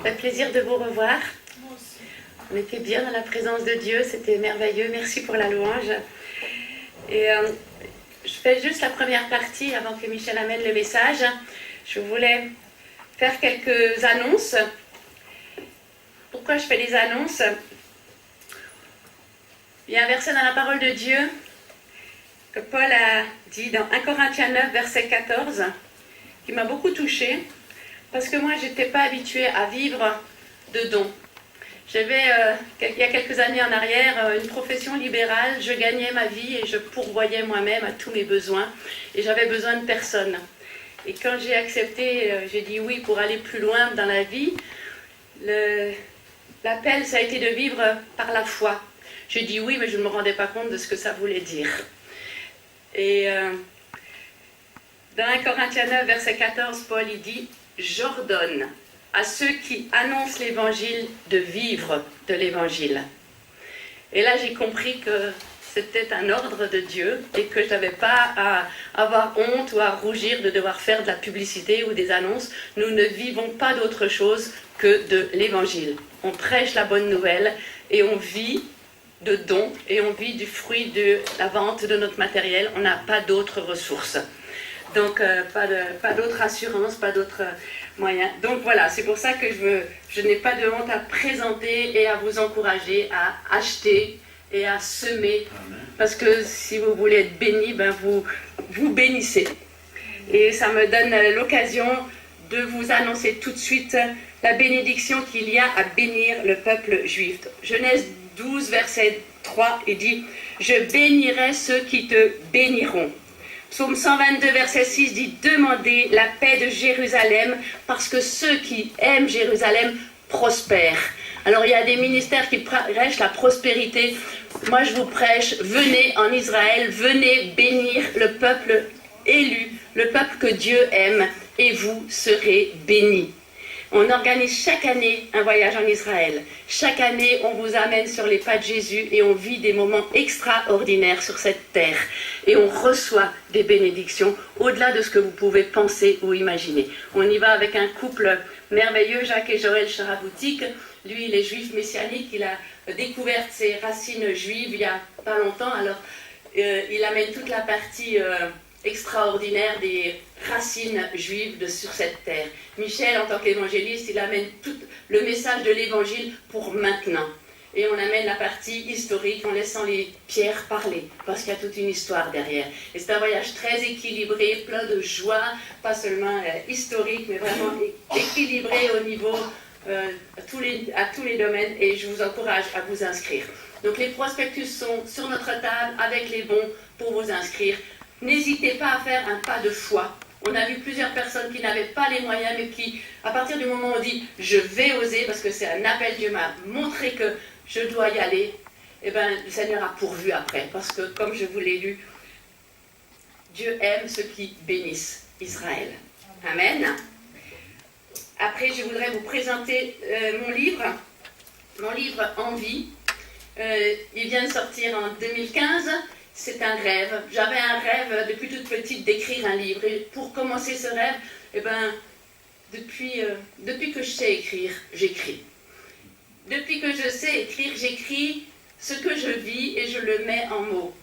Ça fait plaisir de vous revoir. On était bien dans la présence de Dieu, c'était merveilleux. Merci pour la louange. Et je fais juste la première partie avant que Michel amène le message. Je voulais faire quelques annonces. Pourquoi je fais des annonces? Il y a un verset dans la parole de Dieu que Paul a dit dans 1 Corinthiens 9, verset 14, qui m'a beaucoup touchée, parce que moi, je n'étais pas habituée à vivre de dons. J'avais, il y a quelques années en arrière, une profession libérale, je gagnais ma vie et je pourvoyais moi-même à tous mes besoins, et j'avais besoin de personne. Et quand j'ai accepté, j'ai dit oui pour aller plus loin dans la vie, l'appel, ça a été de vivre par la foi. J'ai dit oui, mais je ne me rendais pas compte de ce que ça voulait dire. Et dans 1 Corinthiens 9, verset 14, Paul il dit « J'ordonne à ceux qui annoncent l'évangile de vivre de l'évangile. » Et là, j'ai compris que c'était un ordre de Dieu et que je n'avais pas à avoir honte ou à rougir de devoir faire de la publicité ou des annonces. Nous ne vivons pas d'autre chose que de l'évangile. On prêche la bonne nouvelle et on vit de dons et on vit du fruit de la vente de notre matériel. On n'a pas d'autres ressources. Donc, pas d'autre assurance, pas d'autres moyens. Donc voilà, c'est pour ça que je n'ai pas de honte à présenter et à vous encourager à acheter et à semer. Parce que si vous voulez être béni, ben vous bénissez. Et ça me donne l'occasion de vous annoncer tout de suite la bénédiction qu'il y a à bénir le peuple juif. Genèse 12, verset 3, il dit « Je bénirai ceux qui te béniront ». Psaume 122, verset 6 dit « Demandez la paix de Jérusalem, parce que ceux qui aiment Jérusalem prospèrent ». Alors il y a des ministères qui prêchent la prospérité. Moi je vous prêche, venez en Israël, venez bénir le peuple élu, le peuple que Dieu aime, et vous serez bénis. On organise chaque année un voyage en Israël. Chaque année, on vous amène sur les pas de Jésus et on vit des moments extraordinaires sur cette terre. Et on reçoit des bénédictions au-delà de ce que vous pouvez penser ou imaginer. On y va avec un couple merveilleux, Jacques et Joël Charaboutique. Lui, il est juif messianique, il a découvert ses racines juives il n'y a pas longtemps. Alors, il amène toute la partie extraordinaire des racines juives sur cette terre. Michel, en tant qu'évangéliste, il amène tout le message de l'évangile pour maintenant. Et on amène la partie historique en laissant les pierres parler, parce qu'il y a toute une histoire derrière. Et c'est un voyage très équilibré, plein de joie, pas seulement historique, mais vraiment équilibré au niveau à tous les domaines. Et je vous encourage à vous inscrire. Donc les prospectus sont sur notre table avec les bons pour vous inscrire. N'hésitez pas à faire un pas de foi. On a vu plusieurs personnes qui n'avaient pas les moyens, mais qui, à partir du moment où on dit « je vais oser », parce que c'est un appel, Dieu m'a montré que je dois y aller, eh bien, le Seigneur a pourvu après. Parce que, comme je vous l'ai lu, Dieu aime ceux qui bénissent Israël. Amen. Après, je voudrais vous présenter mon livre Envie. Il vient de sortir en 2015. C'est un rêve. J'avais un rêve depuis toute petite d'écrire un livre. Et pour commencer ce rêve, eh ben, depuis que je sais écrire, j'écris. Depuis que je sais écrire, j'écris ce que je vis et je le mets en mots.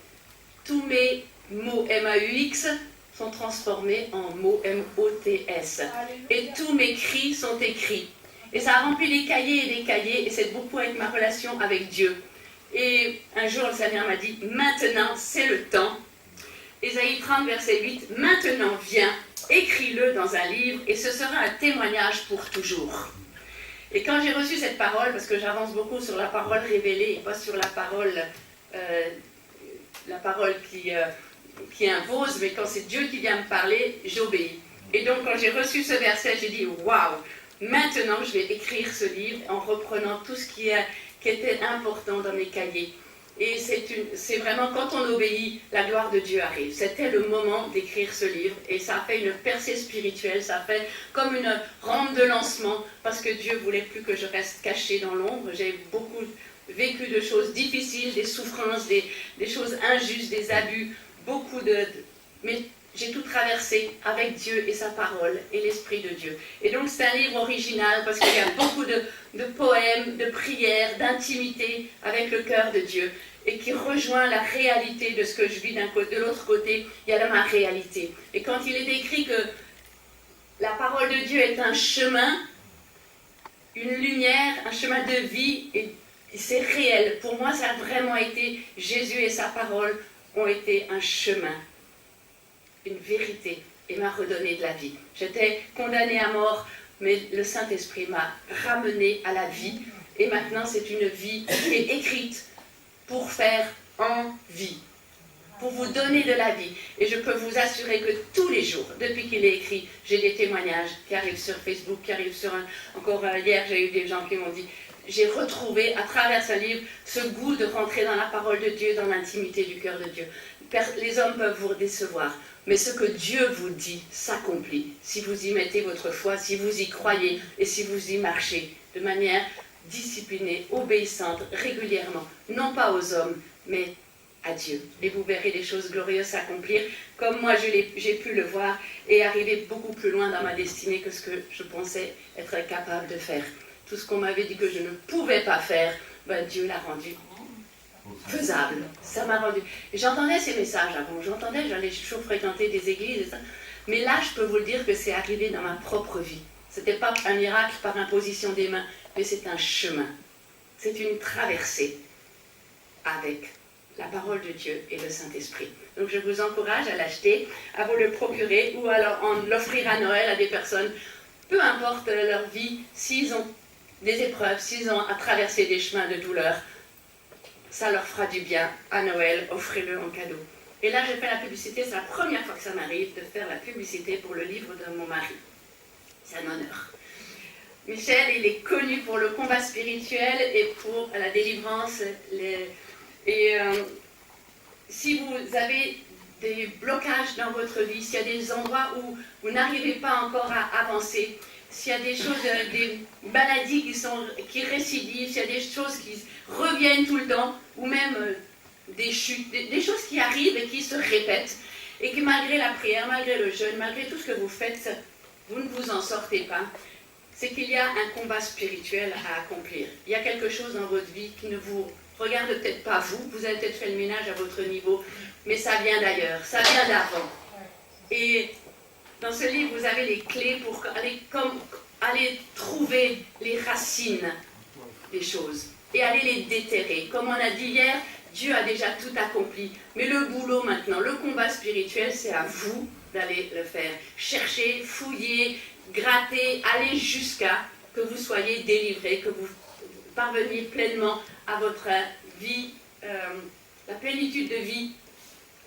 Tous mes mots MAUX sont transformés en mots MOTS. Et tous mes cris sont écrits. Et ça a rempli des cahiers, et c'est beaucoup avec ma relation avec Dieu. Et un jour, le Seigneur m'a dit, maintenant, c'est le temps. Ésaïe 30, verset 8, maintenant viens, écris-le dans un livre et ce sera un témoignage pour toujours. Et quand j'ai reçu cette parole, parce que j'avance beaucoup sur la parole révélée et pas sur la parole qui impose, mais quand c'est Dieu qui vient me parler, j'obéis. Et donc quand j'ai reçu ce verset, j'ai dit, waouh, maintenant je vais écrire ce livre en reprenant tout ce qui était important dans mes cahiers. Et c'est vraiment quand on obéit, la gloire de Dieu arrive. C'était le moment d'écrire ce livre et ça a fait une percée spirituelle, ça a fait comme une rampe de lancement parce que Dieu voulait plus que je reste cachée dans l'ombre. J'ai beaucoup vécu de choses difficiles, des souffrances, des choses injustes, des abus, mais j'ai tout traversé avec Dieu et sa parole et l'Esprit de Dieu. Et donc c'est un livre original parce qu'il y a beaucoup de poèmes, de prières, d'intimité avec le cœur de Dieu et qui rejoint la réalité de ce que je vis d'un côté. De l'autre côté, il y a ma réalité. Et quand il est écrit que la parole de Dieu est un chemin, une lumière, un chemin de vie, et c'est réel. Pour moi, ça a vraiment été, Jésus et sa parole ont été un chemin, une vérité, et m'a redonné de la vie. J'étais condamnée à mort, mais le Saint-Esprit m'a ramenée à la vie, et maintenant c'est une vie qui est écrite pour faire en vie, pour vous donner de la vie. Et je peux vous assurer que tous les jours, depuis qu'il est écrit, j'ai des témoignages qui arrivent sur Facebook, qui arrivent sur encore hier, j'ai eu des gens qui m'ont dit, j'ai retrouvé à travers ce livre ce goût de rentrer dans la parole de Dieu, dans l'intimité du cœur de Dieu. Les hommes peuvent vous décevoir, mais ce que Dieu vous dit s'accomplit. Si vous y mettez votre foi, si vous y croyez et si vous y marchez de manière disciplinée, obéissante, régulièrement, non pas aux hommes, mais à Dieu. Et vous verrez des choses glorieuses s'accomplir, comme moi j'ai pu le voir et arriver beaucoup plus loin dans ma destinée que ce que je pensais être capable de faire. Tout ce qu'on m'avait dit que je ne pouvais pas faire, ben Dieu l'a rendu faisable. Ça m'a rendu. J'entendais ces messages avant, j'allais toujours fréquenter des églises et ça. Mais là, je peux vous le dire que c'est arrivé dans ma propre vie. Ce n'était pas un miracle par imposition des mains, mais c'est un chemin. C'est une traversée avec la parole de Dieu et le Saint-Esprit. Donc je vous encourage à l'acheter, à vous le procurer ou alors en l'offrir à Noël à des personnes, peu importe leur vie, s'ils ont des épreuves, s'ils ont à traverser des chemins de douleur, ça leur fera du bien à Noël, offrez-le en cadeau. Et là, j'ai fait la publicité, c'est la première fois que ça m'arrive de faire la publicité pour le livre de mon mari. C'est un honneur. Michel, il est connu pour le combat spirituel et pour la délivrance. Si vous avez des blocages dans votre vie, s'il y a des endroits où vous n'arrivez pas encore à avancer, s'il y a des choses, des maladies qui récidivent, s'il y a des choses qui reviennent tout le temps, ou même des chutes, des choses qui arrivent et qui se répètent, et que malgré la prière, malgré le jeûne, malgré tout ce que vous faites, vous ne vous en sortez pas, c'est qu'il y a un combat spirituel à accomplir. Il y a quelque chose dans votre vie qui ne vous regarde peut-être pas vous avez peut-être fait le ménage à votre niveau, mais ça vient d'ailleurs, ça vient d'avant. Et dans ce livre, vous avez les clés pour aller trouver les racines des choses et aller les déterrer. Comme on a dit hier, Dieu a déjà tout accompli. Mais le boulot maintenant, le combat spirituel, c'est à vous d'aller le faire. Chercher, fouiller, gratter, aller jusqu'à que vous soyez délivrés, que vous parveniez pleinement à votre vie, la plénitude de vie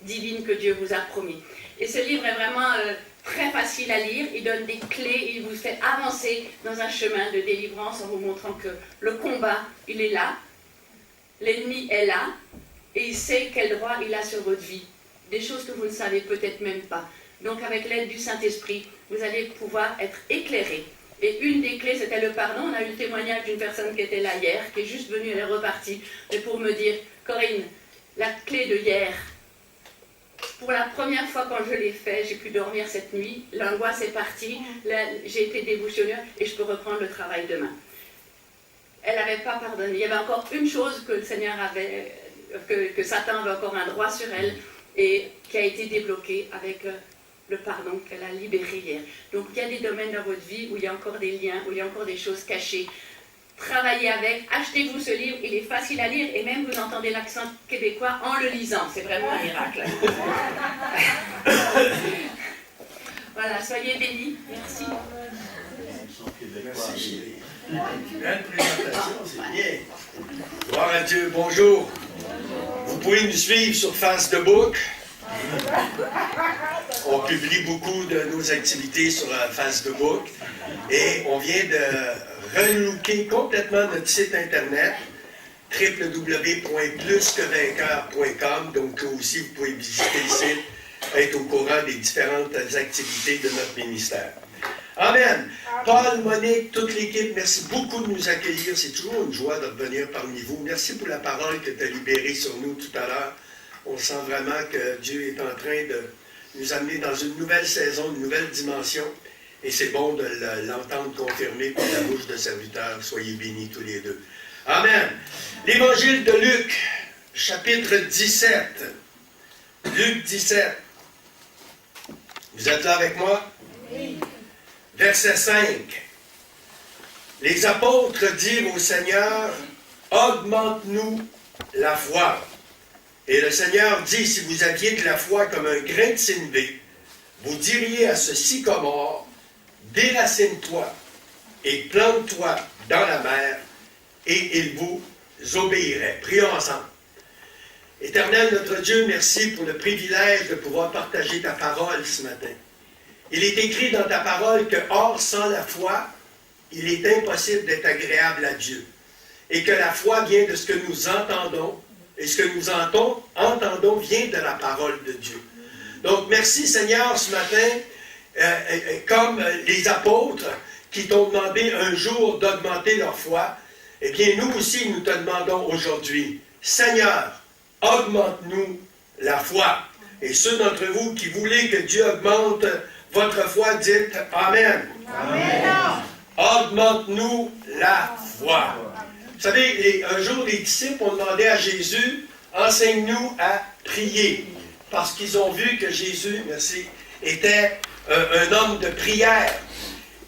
divine que Dieu vous a promis. Et ce livre est vraiment très facile à lire, il donne des clés, il vous fait avancer dans un chemin de délivrance en vous montrant que le combat, il est là, l'ennemi est là, et il sait quel droit il a sur votre vie, des choses que vous ne savez peut-être même pas. Donc avec l'aide du Saint-Esprit, vous allez pouvoir être éclairés. Et une des clés, c'était le pardon. On a eu le témoignage d'une personne qui était là hier, qui est juste venue, elle est repartie, mais pour me dire, Corinne, la clé de hier, pour la première fois quand je l'ai fait, j'ai pu dormir cette nuit, l'angoisse est partie, j'ai été débouchonnée et je peux reprendre le travail demain. Elle n'avait pas pardonné. Il y avait encore une chose que le Seigneur avait, que Satan avait encore un droit sur elle et qui a été débloquée avec le pardon qu'elle a libéré hier. Donc il y a des domaines dans votre vie où il y a encore des liens, où il y a encore des choses cachées. Travaillez avec, achetez-vous ce livre, il est facile à lire et même vous entendez l'accent québécois en le lisant. C'est vraiment un miracle. Voilà, soyez bénis. Merci. Merci. Belle présentation, c'est bien. Gloire à Dieu, bonjour. Vous pouvez nous suivre sur Facebook. On publie beaucoup de nos activités sur Facebook et on vient de relooker complètement notre site internet www.plusquevainqueur.com. Donc aussi, vous pouvez visiter le site, être au courant des différentes activités de notre ministère. Amen. Paul, Monique, toute l'équipe, merci beaucoup de nous accueillir. C'est toujours une joie de revenir parmi vous. Merci pour la parole que tu as libérée sur nous tout à l'heure. On sent vraiment que Dieu est en train nous amener dans une nouvelle saison, une nouvelle dimension. Et c'est bon de l'entendre confirmer par la bouche de serviteurs. Soyez bénis tous les deux. Amen. L'Évangile de Luc, chapitre 17. Luc 17. Vous êtes là avec moi? Oui. Verset 5. Les apôtres dirent au Seigneur, augmente-nous la foi. Et le Seigneur dit, si vous aviez de la foi comme un grain de sénévé, vous diriez à ce sycomore, déracine-toi et plante-toi dans la mer, et il vous obéirait. Prions ensemble. Éternel notre Dieu, merci pour le privilège de pouvoir partager ta parole ce matin. Il est écrit dans ta parole que, hors sans la foi, il est impossible d'être agréable à Dieu. Et que la foi vient de ce que nous entendons, et ce que nous entendons vient de la parole de Dieu. Donc, merci Seigneur ce matin, comme les apôtres qui t'ont demandé un jour d'augmenter leur foi, eh bien nous aussi nous te demandons aujourd'hui, Seigneur, augmente-nous la foi. Et ceux d'entre vous qui voulez que Dieu augmente votre foi, dites Amen. Amen. Augmente-nous la foi. Vous savez, un jour, les disciples ont demandé à Jésus, enseigne-nous à prier. Parce qu'ils ont vu que Jésus, merci, était un homme de prière.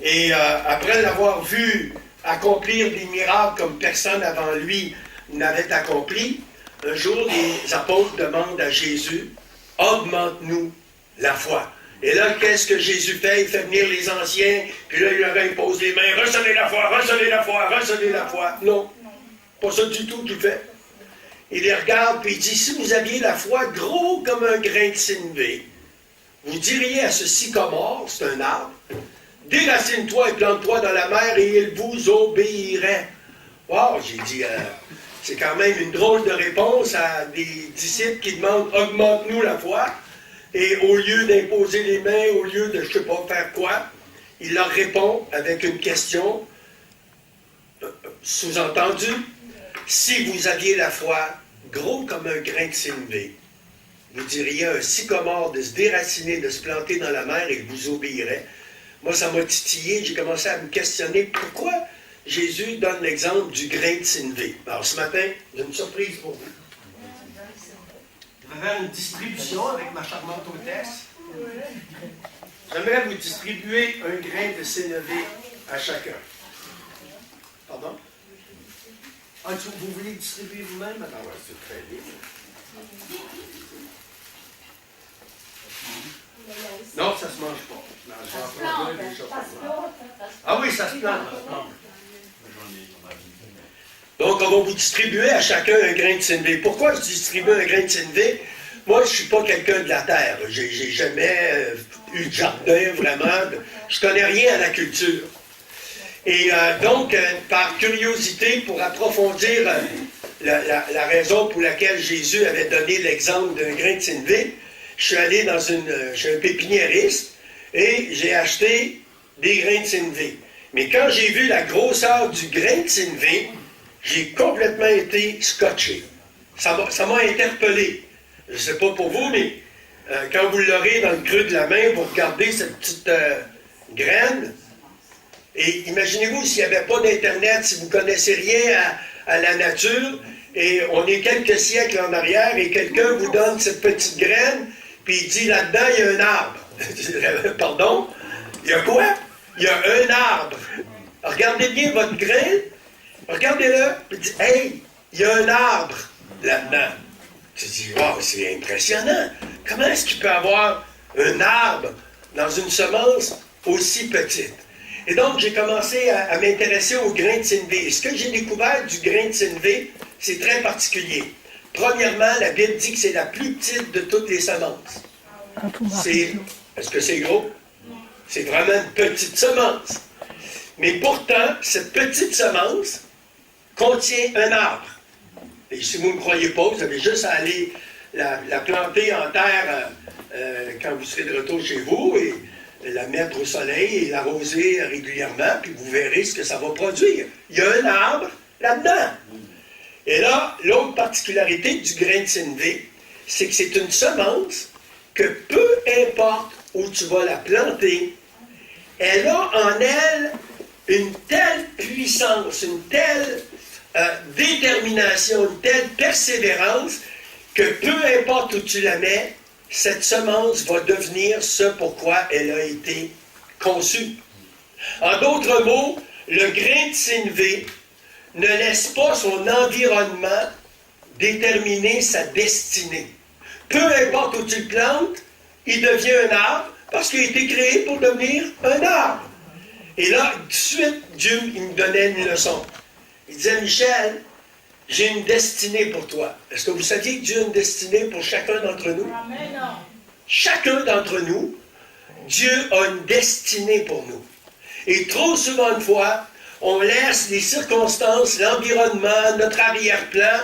Et après l'avoir vu accomplir des miracles comme personne avant lui n'avait accompli, un jour, les apôtres demandent à Jésus, augmente-nous la foi. Et là, qu'est-ce que Jésus fait? Il fait venir les anciens, puis là, il leur impose les mains, recevez la foi, recevez la foi, recevez la foi. Non, pas ça du tout qu'il fait. Il les regarde, puis il dit, si vous aviez la foi gros comme un grain de sénévé, vous diriez à ce sycomore, c'est un arbre, déracine-toi et plante-toi dans la mer et il vous obéirait. Wow, j'ai dit, c'est quand même une drôle de réponse à des disciples qui demandent, augmente-nous la foi. Et au lieu d'imposer les mains, au lieu de je ne sais pas faire quoi, il leur répond avec une question sous-entendue. Si vous aviez la foi gros comme un grain de sénévé, vous diriez à un sycomore de se déraciner, de se planter dans la mer et il vous obéirait. Moi, ça m'a titillé. J'ai commencé à me questionner pourquoi Jésus donne l'exemple du grain de sénévé. Alors ce matin, j'ai une surprise pour vous. Je vais faire une distribution avec ma charmante hôtesse. J'aimerais vous distribuer un grain de sénévé à chacun. Pardon? Ah, vous voulez distribuer vous-même? Ah ouais, c'est très bien. Non, ça ne se mange pas. Non, ah oui, ça se plante. Donc, on va vous distribuer à chacun un grain de sénévé. Pourquoi je distribue un grain de sénévé? Moi, je ne suis pas quelqu'un de la terre. J'ai jamais eu de jardin, vraiment. Je ne connais rien à la culture. Et donc, par curiosité, pour approfondir la raison pour laquelle Jésus avait donné l'exemple d'un grain de sénévé, je suis allé chez un pépiniériste et j'ai acheté des grains de sénévé. Mais quand j'ai vu la grosseur du grain de sénévé, j'ai complètement été scotché. Ça m'a interpellé. Je ne sais pas pour vous, mais quand vous l'aurez dans le creux de la main, vous regardez cette petite graine, et imaginez-vous s'il n'y avait pas d'Internet, si vous ne connaissez rien à la nature, et on est quelques siècles en arrière, et quelqu'un vous donne cette petite graine, puis il dit là-dedans, il y a un arbre. Pardon? Il y a quoi? Il y a un arbre. Regardez bien votre grain, regardez-le, puis dites, hey, il y a un arbre là-dedans. Tu te dis, wow, c'est impressionnant. Comment est-ce qu'il peut avoir un arbre dans une semence aussi petite? Et donc, j'ai commencé à m'intéresser au grain de sénévé. Et ce que j'ai découvert du grain de sénévé, c'est très particulier. Premièrement, la Bible dit que c'est la plus petite de toutes les semences. Est-ce que c'est gros? C'est vraiment une petite semence. Mais pourtant, cette petite semence contient un arbre. Et si vous ne me croyez pas, vous avez juste à aller la planter en terre quand vous serez de retour chez vous et la mettre au soleil et l'arroser régulièrement, puis vous verrez ce que ça va produire. Il y a un arbre là-dedans. Et là, l'autre particularité du grain de sénévé, c'est que c'est une semence que peu importe où tu vas la planter, elle a en elle une telle puissance, une telle détermination, une telle persévérance, que peu importe où tu la mets, cette semence va devenir ce pourquoi elle a été conçue. En d'autres mots, le grain de sénévé ne laisse pas son environnement déterminer sa destinée. Peu importe où tu le plantes, il devient un arbre parce qu'il a été créé pour devenir un arbre. Et là, tout de suite, Dieu il me donnait une leçon. Il disait, Michel, j'ai une destinée pour toi. Est-ce que vous saviez que Dieu a une destinée pour chacun d'entre nous? Amen. Chacun d'entre nous, Dieu a une destinée pour nous. Et trop souvent de fois, on laisse les circonstances, l'environnement, notre arrière-plan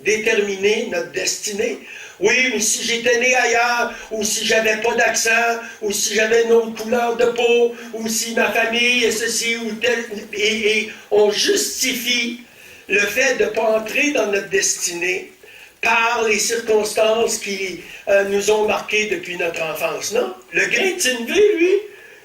déterminer notre destinée. Oui, mais si j'étais né ailleurs, ou si j'avais pas d'accent, ou si j'avais une autre couleur de peau, ou si ma famille est ceci ou tel, et on justifie le fait de ne pas entrer dans notre destinée par les circonstances qui nous ont marqués depuis notre enfance. Non, le grain de sénévé, lui,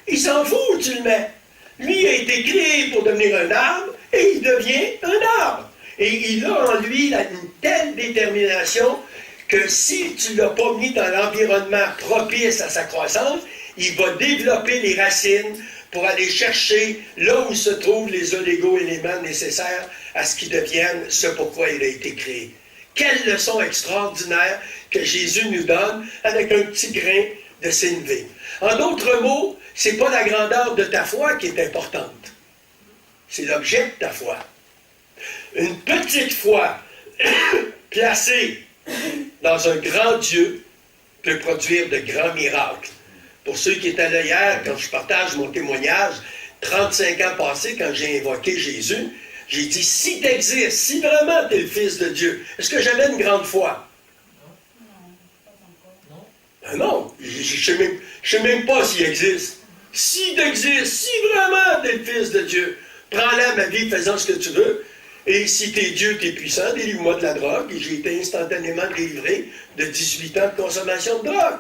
il s'en fout où tu le mets. Lui a été créé pour devenir un arbre, et il devient un arbre. Et il a en lui une telle détermination que si tu ne l'as pas mis dans l'environnement propice à sa croissance, il va développer les racines pour aller chercher là où se trouvent les oligo-éléments nécessaires à ce qu'il devienne ce pourquoi il a été créé. Quelle leçon extraordinaire que Jésus nous donne avec un petit grain de sénévé. En d'autres mots, ce n'est pas la grandeur de ta foi qui est importante. C'est l'objet de ta foi. Une petite foi placée dans un grand Dieu peut produire de grands miracles. Pour ceux qui étaient là hier, quand je partage mon témoignage, 35 ans passés, quand j'ai invoqué Jésus, j'ai dit, si tu existes, si vraiment tu es le Fils de Dieu, est-ce que j'avais une grande foi? Ben non, je ne sais même pas s'il existe. Si tu existes, si vraiment tu es le Fils de Dieu, prends-la ma vie faisant ce que tu veux. Et si tu es Dieu, tu es puissant, délivre-moi de la drogue. Et j'ai été instantanément délivré de 18 ans de consommation de drogue.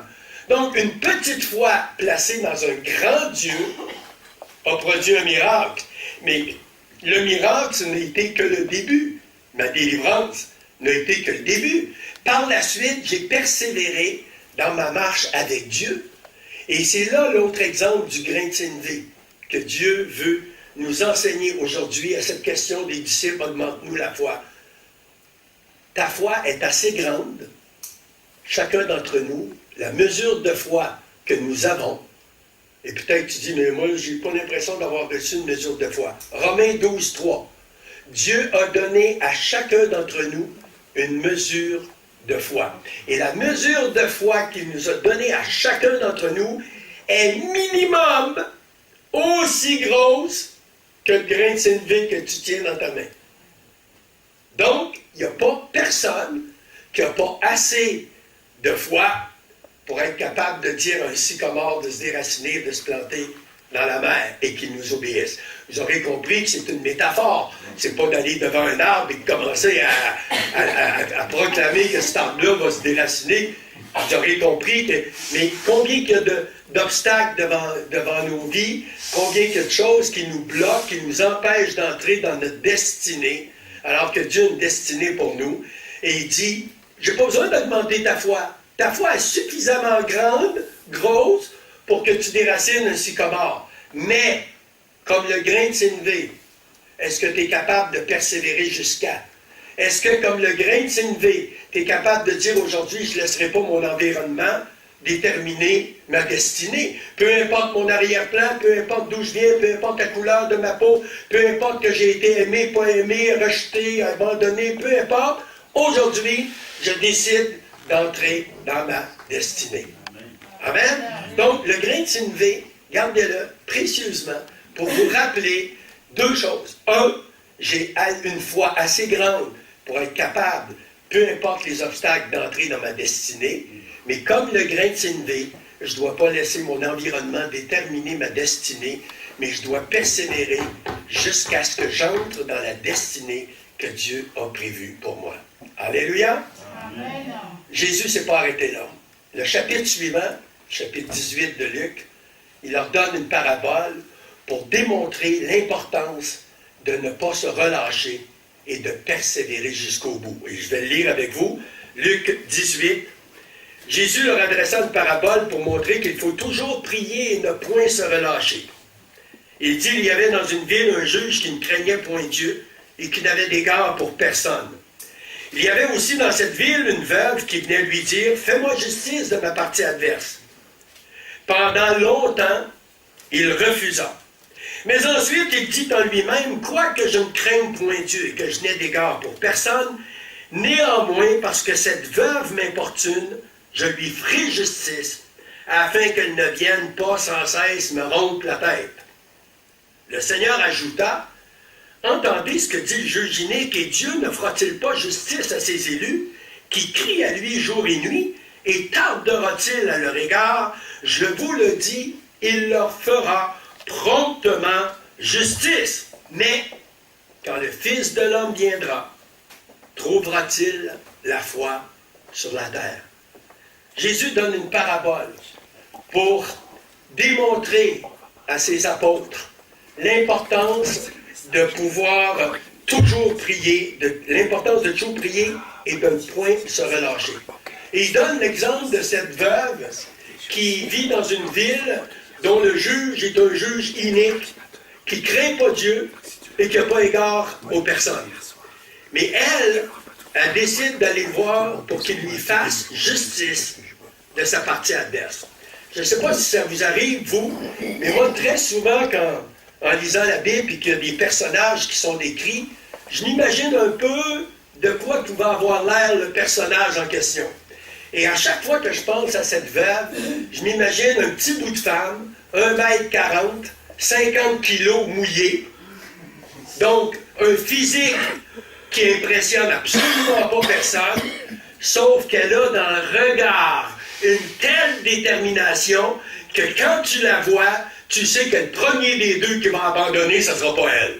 Donc, une petite foi placée dans un grand Dieu a produit un miracle. Mais le miracle, ce n'a été que le début. Ma délivrance n'a été que le début. Par la suite, j'ai persévéré dans ma marche avec Dieu. Et c'est là l'autre exemple du grain de sénévé que Dieu veut nous enseigner aujourd'hui à cette question des disciples, augmente-nous la foi. Ta foi est assez grande, chacun d'entre nous, la mesure de foi que nous avons, et peut-être tu dis, mais moi, je n'ai pas l'impression d'avoir reçu une mesure de foi. Romains 12, 3. Dieu a donné à chacun d'entre nous une mesure de foi. Et la mesure de foi qu'il nous a donnée à chacun d'entre nous est minimum aussi grosse que le grain de sénévé que tu tiens dans ta main. Donc, il n'y a pas personne qui n'a pas assez de foi pour être capable de dire à un sycomore de se déraciner, de se planter dans la mer et qu'il nous obéisse. Vous aurez compris que c'est une métaphore. C'est pas d'aller devant un arbre et de commencer à proclamer que cet arbre-là va se déraciner. Vous aurez compris que... Mais combien il y a d'obstacles devant nos vies, combien il y a de choses qui nous bloquent, qui nous empêchent d'entrer dans notre destinée, alors que Dieu a une destinée pour nous. Et il dit, j'ai pas besoin d'augmenter ta foi. Ta foi est suffisamment grande, grosse, pour que tu déracines un sycomore. Mais, comme le grain de sénévé, est-ce que tu es capable de persévérer jusqu'à? Est-ce que, comme le grain de sénévé, tu es capable de dire aujourd'hui, je ne laisserai pas mon environnement déterminer ma destinée? Peu importe mon arrière-plan, peu importe d'où je viens, peu importe la couleur de ma peau, peu importe que j'ai été aimé, pas aimé, rejeté, abandonné, peu importe, aujourd'hui, je décide d'entrer dans ma destinée. Amen. Donc, le grain de sénévé, gardez-le précieusement pour vous rappeler deux choses. Un, j'ai une foi assez grande pour être capable, peu importe les obstacles, d'entrer dans ma destinée. Mais comme le grain de sénévé, je ne dois pas laisser mon environnement déterminer ma destinée, mais je dois persévérer jusqu'à ce que j'entre dans la destinée que Dieu a prévue pour moi. Alléluia. Amen. Jésus ne s'est pas arrêté là. le chapitre suivant, chapitre 18 de Luc, il leur donne une parabole pour démontrer l'importance de ne pas se relâcher et de persévérer jusqu'au bout. Et je vais le lire avec vous. Luc 18. Jésus leur adressa une parabole pour montrer qu'il faut toujours prier et ne point se relâcher. Il dit, il y avait dans une ville un juge qui ne craignait point Dieu et qui n'avait d'égard pour personne. Il y avait aussi dans cette ville une veuve qui venait lui dire, fais-moi justice de ma partie adverse. Pendant longtemps, il refusa. Mais ensuite, il dit en lui-même, quoique je ne craigne point Dieu et que je n'ai d'égard pour personne, néanmoins, parce que cette veuve m'importune, je lui ferai justice, afin qu'elle ne vienne pas sans cesse me rompre la tête. Le Seigneur ajouta, entendez ce que dit le juge inique, et Dieu ne fera-t-il pas justice à ses élus, qui crient à lui jour et nuit, et tardera-t-il à leur égard? Je vous le dis, il leur fera promptement justice. Mais, quand le Fils de l'homme viendra, trouvera-t-il la foi sur la terre? Jésus donne une parabole pour démontrer à ses apôtres l'importance de pouvoir toujours prier, l'importance de toujours prier et de ne point se relâcher. Et il donne l'exemple de cette veuve qui vit dans une ville dont le juge est un juge inique, qui ne craint pas Dieu et qui n'a pas égard aux personnes. Mais elle décide d'aller voir pour qu'il lui fasse justice de sa partie adverse. Je ne sais pas si ça vous arrive, vous, mais moi, très souvent, en lisant la Bible et qu'il y a des personnages qui sont décrits, je m'imagine un peu de quoi pouvait avoir l'air le personnage en question. Et à chaque fois que je pense à cette veuve, je m'imagine un petit bout de femme, 1,40 m, 50 kilos mouillés, donc un physique qui impressionne absolument pas personne, sauf qu'elle a dans le regard une telle détermination que quand tu la vois, tu sais que le premier des deux qui va abandonner, ce ne sera pas elle.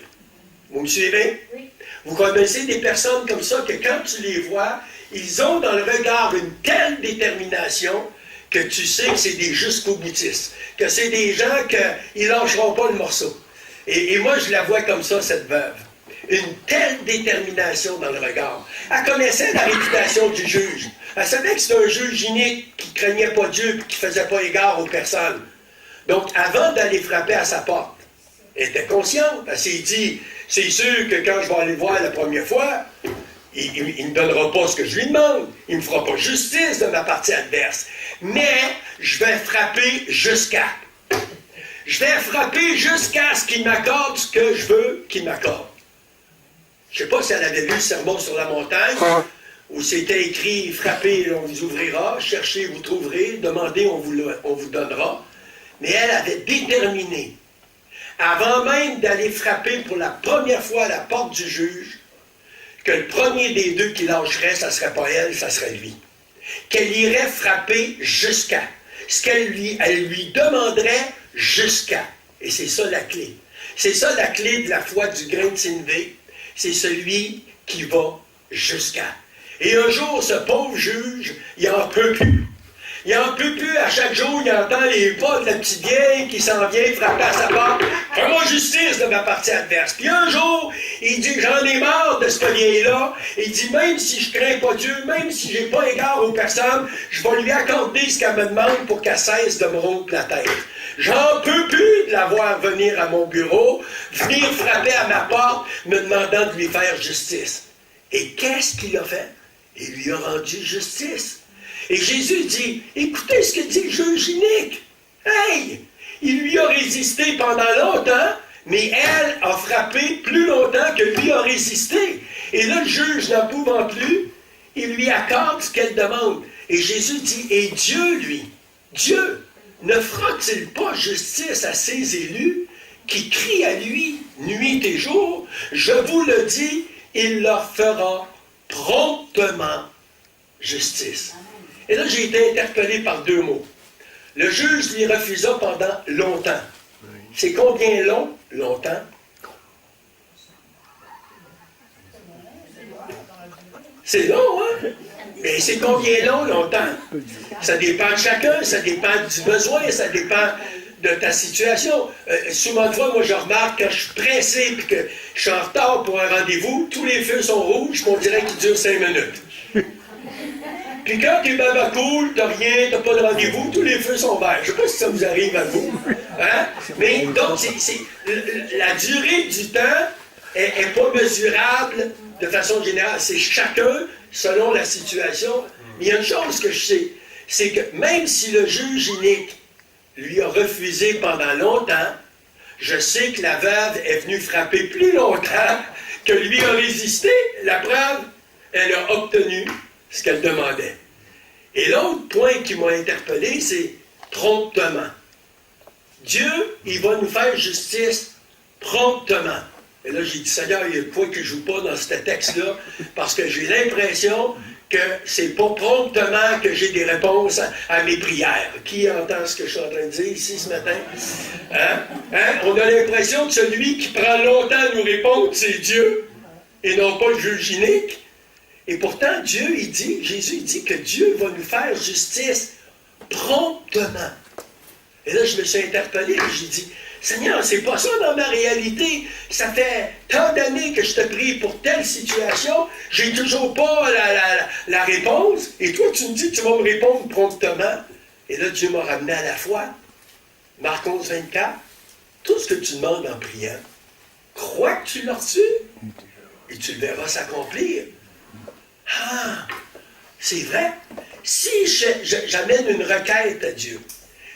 Vous me suivez? Oui. Vous connaissez des personnes comme ça que quand tu les vois, ils ont dans le regard une telle détermination que tu sais que c'est des jusqu'au-boutistes, que c'est des gens qui ne lâcheront pas le morceau. Et moi, je la vois comme ça, cette veuve. Une telle détermination dans le regard. Elle connaissait la réputation du juge. Elle savait que c'était un juge inique qui ne craignait pas Dieu et qui ne faisait pas égard aux personnes. Donc, avant d'aller frapper à sa porte, elle était consciente. Elle s'est dit, c'est sûr que quand je vais aller le voir la première fois, il ne me donnera pas ce que je lui demande. Il ne me fera pas justice de ma partie adverse. Mais je vais frapper jusqu'à. Je vais frapper jusqu'à ce qu'il m'accorde ce que je veux qu'il m'accorde. Je ne sais pas si elle avait lu le Sermon sur la montagne, où c'était écrit « Frappez, on vous ouvrira, cherchez, vous trouverez, demandez, on vous donnera ». Mais elle avait déterminé, avant même d'aller frapper pour la première fois à la porte du juge, que le premier des deux qui lâcherait, ça ne serait pas elle, ça serait lui. Qu'elle irait frapper jusqu'à. Ce qu'elle lui demanderait jusqu'à. Et c'est ça la clé. C'est ça la clé de la foi du grain de sénévé. C'est celui qui va jusqu'à. Et un jour, ce pauvre juge, il n'en peut plus. Il n'en peut plus. À chaque jour, il entend les pas de la petite vieille qui s'en vient frapper à sa porte. « Fais-moi justice de ma partie adverse. » Puis un jour, il dit « J'en ai marre de ce vieille-là. » Il dit « Même si je ne crains pas Dieu, même si je n'ai pas égard aux personnes, je vais lui accorder ce qu'elle me demande pour qu'elle cesse de me rompre la tête. J'en peux plus de la voir venir à mon bureau, venir frapper à ma porte, me demandant de lui faire justice. » Et qu'est-ce qu'il a fait? Il lui a rendu justice. Et Jésus dit, écoutez ce que dit le juge inique. Hey! Il lui a résisté pendant longtemps, mais elle a frappé plus longtemps que lui a résisté. Et là, le juge n'en pouvant plus, il lui accorde ce qu'elle demande. Et Jésus dit, et Dieu, lui, Dieu, ne fera-t-il pas justice à ses élus qui crient à lui nuit et jour? Je vous le dis, il leur fera promptement justice. Et là, j'ai été interpellé par deux mots. Le juge lui refusa pendant longtemps. C'est combien long? Longtemps. C'est long, hein? Mais c'est combien long, longtemps? Ça dépend de chacun, ça dépend du besoin, ça dépend de ta situation. Souvent de fois, moi, je remarque quand je suis pressé et que je suis en retard pour un rendez-vous, tous les feux sont rouges, puis on dirait qu'ils durent 5 minutes. Puis quand t'es baba cool, t'as rien, t'as pas de rendez-vous, tous les feux sont verts. Je sais pas si ça vous arrive à vous. Hein? Mais donc, la durée du temps est pas mesurable de façon générale. C'est chacun selon la situation. Mais il y a une chose que je sais, c'est que même si le juge inique lui a refusé pendant longtemps, je sais que la veuve est venue frapper plus longtemps que lui a résisté. La preuve, elle a obtenu ce qu'elle demandait. Et l'autre point qui m'a interpellé, c'est promptement. Dieu, il va nous faire justice promptement. Et là, j'ai dit, Seigneur, il y a quoi que je ne joue pas dans ce texte-là, parce que j'ai l'impression que c'est pas promptement que j'ai des réponses à mes prières. Qui entend ce que je suis en train de dire ici ce matin? Hein? On a l'impression que celui qui prend longtemps à nous répondre, c'est Dieu, et non pas le juge inique. Et pourtant, Dieu, Jésus dit que Dieu va nous faire justice promptement. Et là, je me suis interpellé et j'ai dit, Seigneur, c'est pas ça dans ma réalité. Ça fait tant d'années que je te prie pour telle situation, j'ai toujours pas la réponse. Et toi, tu me dis que tu vas me répondre promptement. Et là, Dieu m'a ramené à la foi. Marc 11, 24. Tout ce que tu demandes en priant, crois que tu l'as reçu et tu le verras s'accomplir. Ah, c'est vrai. Si j'amène une requête à Dieu,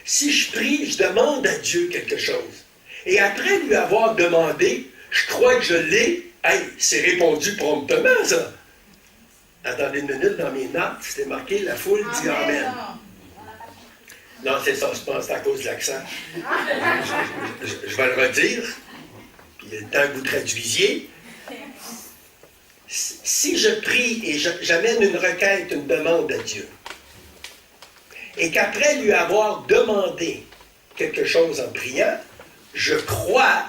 si je prie, je demande à Dieu quelque chose, et après lui avoir demandé, je crois que je l'ai, hey, c'est répondu promptement, ça. Attendez une minute, dans mes notes, c'était marqué, la foule dit Amen. Non, c'est ça, je pense que c'est à cause de l'accent. Je vais le redire, puis il y a le temps que vous traduisiez. Si je prie et j'amène une requête, une demande à Dieu, et qu'après lui avoir demandé quelque chose en priant, je crois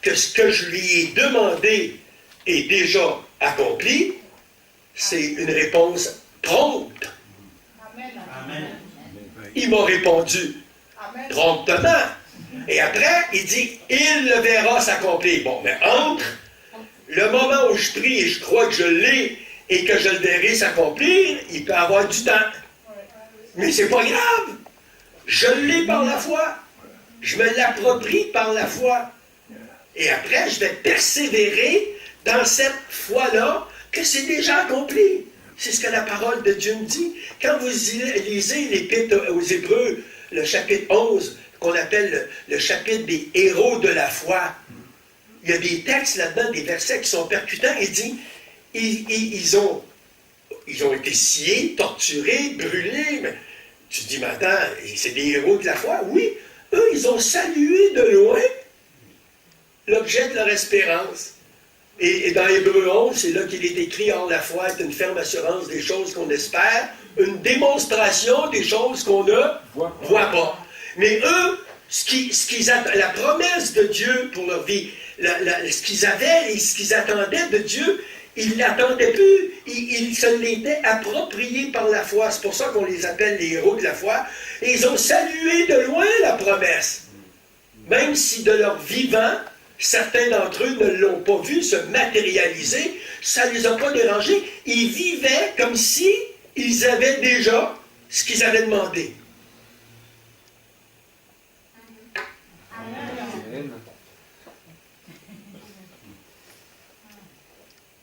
que ce que je lui ai demandé est déjà accompli, c'est une réponse prompte. Amen. Il m'a répondu promptement. Et après, il dit, il le verra s'accomplir. Bon, mais entre le moment où je prie et je crois que je l'ai et que je le verrai s'accomplir, il peut y avoir du temps. Mais c'est pas grave. Je l'ai par la foi. Je me l'approprie par la foi. Et après, je vais persévérer dans cette foi-là que c'est déjà accompli. C'est ce que la parole de Dieu me dit. Quand vous lisez l'Épître aux Hébreux, le chapitre 11, qu'on appelle le chapitre des héros de la foi, il y a des textes là-dedans, des versets qui sont percutants. Il dit, ils ont été sciés, torturés, brûlés. Mais tu te dis, mais attends, c'est des héros de la foi? Oui, eux, ils ont salué de loin l'objet de leur espérance. Et dans Hébreux 11, c'est là qu'il est écrit, or la foi est une ferme assurance des choses qu'on espère, une démonstration des choses qu'on ne voit pas. Mais eux, la promesse de Dieu pour leur vie, ce qu'ils avaient et ce qu'ils attendaient de Dieu, ils ne l'attendaient plus. Ils se l'étaient appropriés par la foi. C'est pour ça qu'on les appelle les héros de la foi. Et ils ont salué de loin la promesse. Même si de leur vivant, certains d'entre eux ne l'ont pas vu se matérialiser, ça ne les a pas dérangés. Ils vivaient comme si ils avaient déjà ce qu'ils avaient demandé.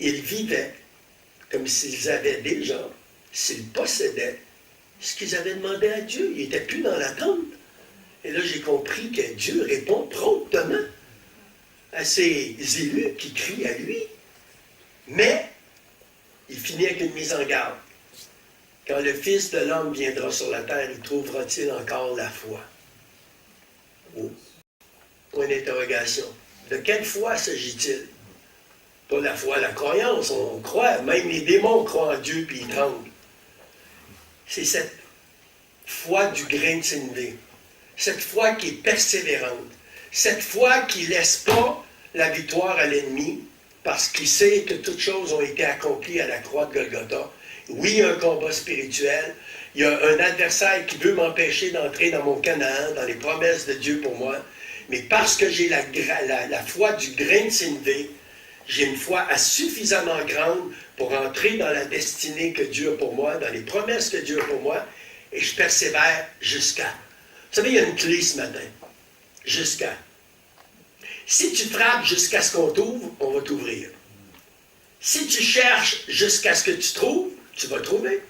Ils vivaient comme s'ils avaient déjà, s'ils possédaient ce qu'ils avaient demandé à Dieu. Ils n'étaient plus dans l'attente. Et là, j'ai compris que Dieu répond promptement à ces élus qui crient à lui. Mais il finit avec une mise en garde. Quand le Fils de l'homme viendra sur la terre, il trouvera-t-il encore la foi? Oh. Point d'interrogation. De quelle foi s'agit-il? Pas la foi, la croyance. On croit, même les démons croient en Dieu puis ils tremblent. C'est cette foi du grain de sénévé. Cette foi qui est persévérante. Cette foi qui ne laisse pas la victoire à l'ennemi parce qu'il sait que toutes choses ont été accomplies à la croix de Golgotha Oui, il y a un combat spirituel. Il y a un adversaire qui veut m'empêcher d'entrer dans mon Canaan, dans les promesses de Dieu pour moi. Mais parce que j'ai la foi du grain de sénévé, j'ai une foi suffisamment grande pour entrer dans la destinée que Dieu a pour moi, dans les promesses que Dieu a pour moi, et je persévère jusqu'à. Vous savez, il y a une clé ce matin. Jusqu'à. Si tu frappes jusqu'à ce qu'on t'ouvre, on va t'ouvrir. Si tu cherches jusqu'à ce que tu trouves, tu vas trouver.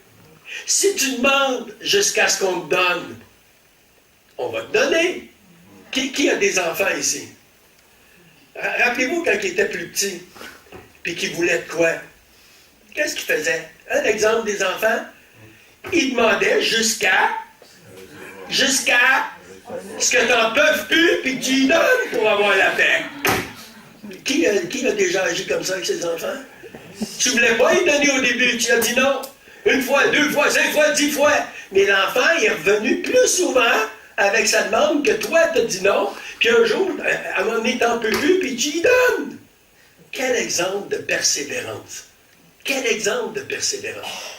Si tu demandes jusqu'à ce qu'on te donne, on va te donner. Qui a des enfants ici? Rappelez-vous quand il était plus petit, puis qu'il voulait de quoi? Qu'est-ce qu'il faisait? Un exemple des enfants? Il demandait jusqu'à ce que tu n'en peux plus, puis que tu y donnes pour avoir la paix. Qui a déjà agi comme ça avec ses enfants? Tu ne voulais pas y donner au début, tu as dit non. 1 fois, 2 fois, 5 fois, 10 fois. Mais l'enfant est revenu plus souvent avec sa demande que toi, tu as dit non. Puis un jour, à un moment donné, tu n'en peux plus, puis tu y donnes. Quel exemple de persévérance. Quel exemple de persévérance.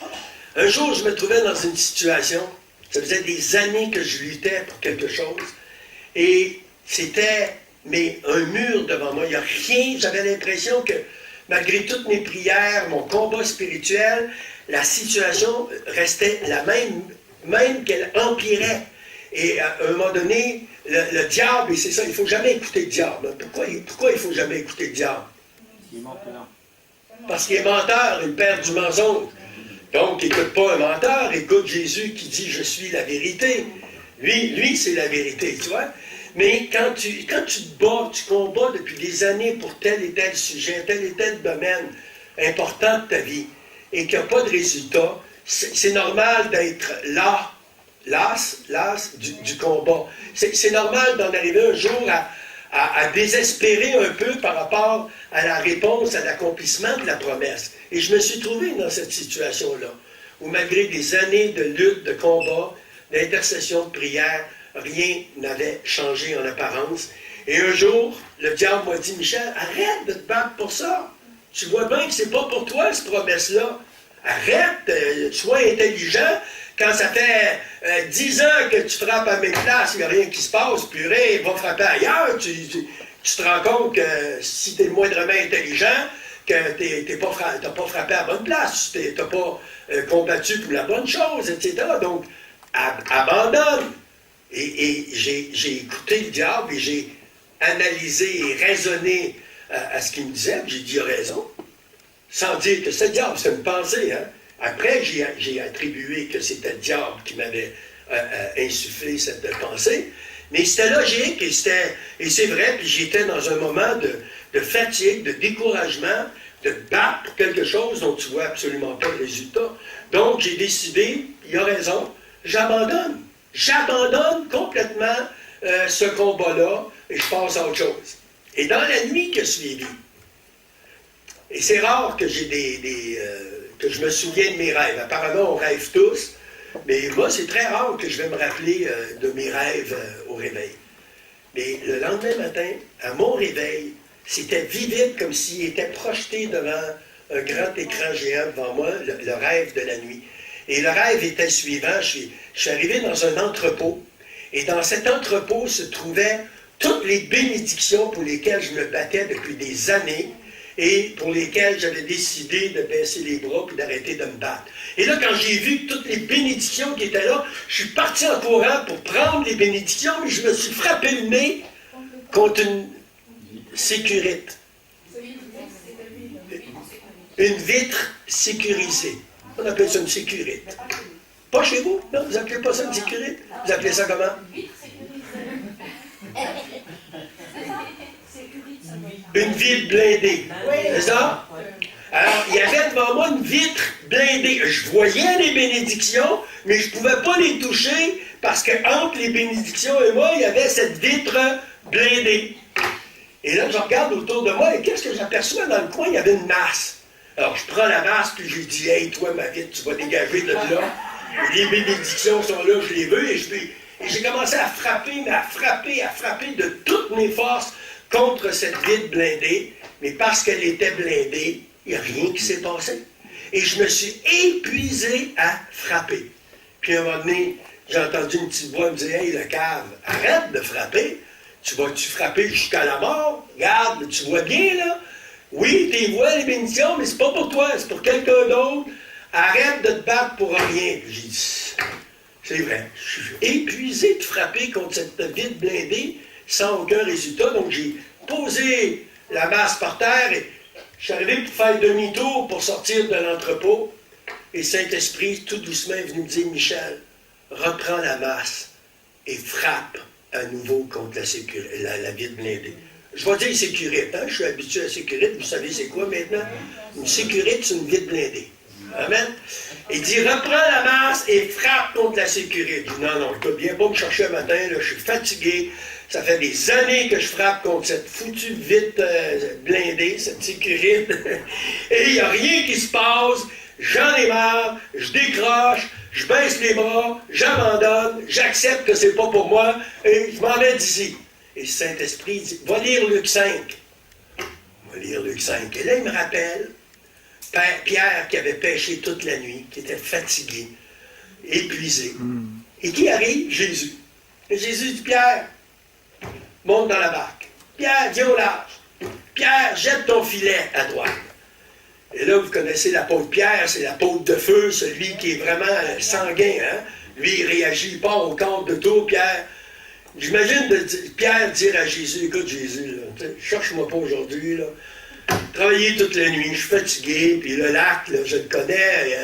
Un jour, je me trouvais dans une situation, ça faisait des années que je luttais pour quelque chose, et c'était un mur devant moi. Il n'y a rien, j'avais l'impression que malgré toutes mes prières, mon combat spirituel, la situation restait la même qu'elle empirait. Et à un moment donné, le diable, et c'est ça, il ne faut jamais écouter le diable. Pourquoi il ne faut jamais écouter le diable? Il est menteur. Parce qu'il est menteur, il perd du mensonge. Donc, n'écoute pas un menteur, écoute Jésus qui dit « Je suis la vérité ». Lui c'est la vérité, tu vois. Mais quand tu te bats, tu combats depuis des années pour tel et tel sujet, tel et tel domaine important de ta vie, et qu'il n'y a pas de résultat, c'est normal d'être las du combat. C'est normal d'en arriver un jour à désespérer un peu par rapport à la réponse, à l'accomplissement de la promesse. Et je me suis trouvé dans cette situation-là, où malgré des années de lutte, de combat, d'intercession, de prière, rien n'avait changé en apparence. Et un jour, le diable m'a dit, Michel, arrête de te battre pour ça. Tu vois bien que c'est pas pour toi, cette promesse-là. Arrête, sois intelligent. Quand ça fait 10 ans que tu frappes à mes places, il n'y a rien qui se passe, purée, va frapper ailleurs. Tu te rends compte que si tu es moindrement intelligent, que tu n'as pas frappé à la bonne place, tu n'as pas combattu pour la bonne chose, etc. Donc, abandonne. Et j'ai écouté le diable et j'ai analysé et raisonné à ce qu'il me disait, puis j'ai dit, il a raison. Sans dire que c'est le diable, c'est une pensée. Hein? Après, j'ai attribué que c'était le diable qui m'avait insufflé cette pensée. Mais c'était logique et c'est vrai, puis j'étais dans un moment de fatigue, de découragement, de battre pour quelque chose dont tu vois absolument pas le résultat. Donc, j'ai décidé, il a raison, j'abandonne. J'abandonne complètement ce combat-là et je passe à autre chose. Et dans la nuit qui a suivi, et c'est rare que que je me souvienne de mes rêves. Apparemment, on rêve tous, mais moi, c'est très rare que je vais me rappeler de mes rêves au réveil. Mais le lendemain matin, à mon réveil, c'était vivide comme s'il était projeté devant un grand écran géant devant moi, le rêve de la nuit. Et le rêve était le suivant. Je suis arrivé dans un entrepôt, et dans cet entrepôt se trouvaient toutes les bénédictions pour lesquelles je me battais depuis des années, et pour lesquelles j'avais décidé de baisser les bras et d'arrêter de me battre. Et là, quand j'ai vu toutes les bénédictions qui étaient là, je suis parti en courant pour prendre les bénédictions, mais je me suis frappé le nez contre une sécurite. Une vitre sécurisée. On appelle ça une sécurite. Pas chez vous? Non, vous n'appelez pas ça une sécurite? Vous appelez ça comment? Une vitre blindée. C'est ça? Alors, il y avait devant moi une vitre blindée. Je voyais les bénédictions, mais je ne pouvais pas les toucher parce qu'entre les bénédictions et moi, il y avait cette vitre blindée. Et là, je regarde autour de moi et qu'est-ce que j'aperçois dans le coin? Il y avait une masse. Alors, je prends la masse puis je lui dis, hey, toi, ma vitre, tu vas dégager de là. Et les bénédictions sont là, je les veux. Et j'ai commencé à frapper de toutes mes forces contre cette vitre blindée, mais parce qu'elle était blindée, il n'y a rien qui s'est passé. Et je me suis épuisé à frapper. Puis à un moment donné, j'ai entendu une petite voix me dire « Hey, le cave, arrête de frapper. Tu vas-tu frapper jusqu'à la mort? Regarde, tu vois bien, là? Oui, tu vois les bénédictions, mais c'est pas pour toi, c'est pour quelqu'un d'autre. Arrête de te battre pour rien. » J'ai dit « C'est vrai, je suis épuisé de frapper contre cette vide blindée sans aucun résultat. » Donc j'ai posé la masse par terre et je suis arrivé pour faire demi-tour pour sortir de l'entrepôt. Et Saint-Esprit, tout doucement, est venu me dire « Michel, reprends la masse et frappe à nouveau contre la vide blindée. » Je vais dire sécurité, hein? Je suis habitué à sécurité, vous savez c'est quoi maintenant? Une sécurité, c'est une vide blindée. Amen. Il dit, reprends la masse et frappe contre la sécurité. Je dis, non, écoute, viens pas me chercher un matin, là, je suis fatigué. Ça fait des années que je frappe contre cette foutue vide blindée, cette sécurité. Et il n'y a rien qui se passe. J'en ai marre, je décroche, je baisse les bras, j'abandonne, j'accepte que c'est pas pour moi et je m'en vais d'ici. Et Saint-Esprit dit, va lire Luc 5. Va lire Luc 5. Et là, il me rappelle Pierre qui avait pêché toute la nuit, qui était fatigué, épuisé. Et qui arrive? Jésus. Et Jésus dit, Pierre, monte dans la barque. Pierre, viens au large. Pierre, jette ton filet à droite. Et là, vous connaissez l'apôtre Pierre, c'est l'apôtre de feu, celui qui est vraiment sanguin. Hein? Lui, il réagit, il part au compte de tout, Pierre. J'imagine Pierre dire à Jésus, écoute Jésus, là, cherche-moi pas aujourd'hui, là. Travaillé toute la nuit, je suis fatigué, puis le lac, là, je le connais,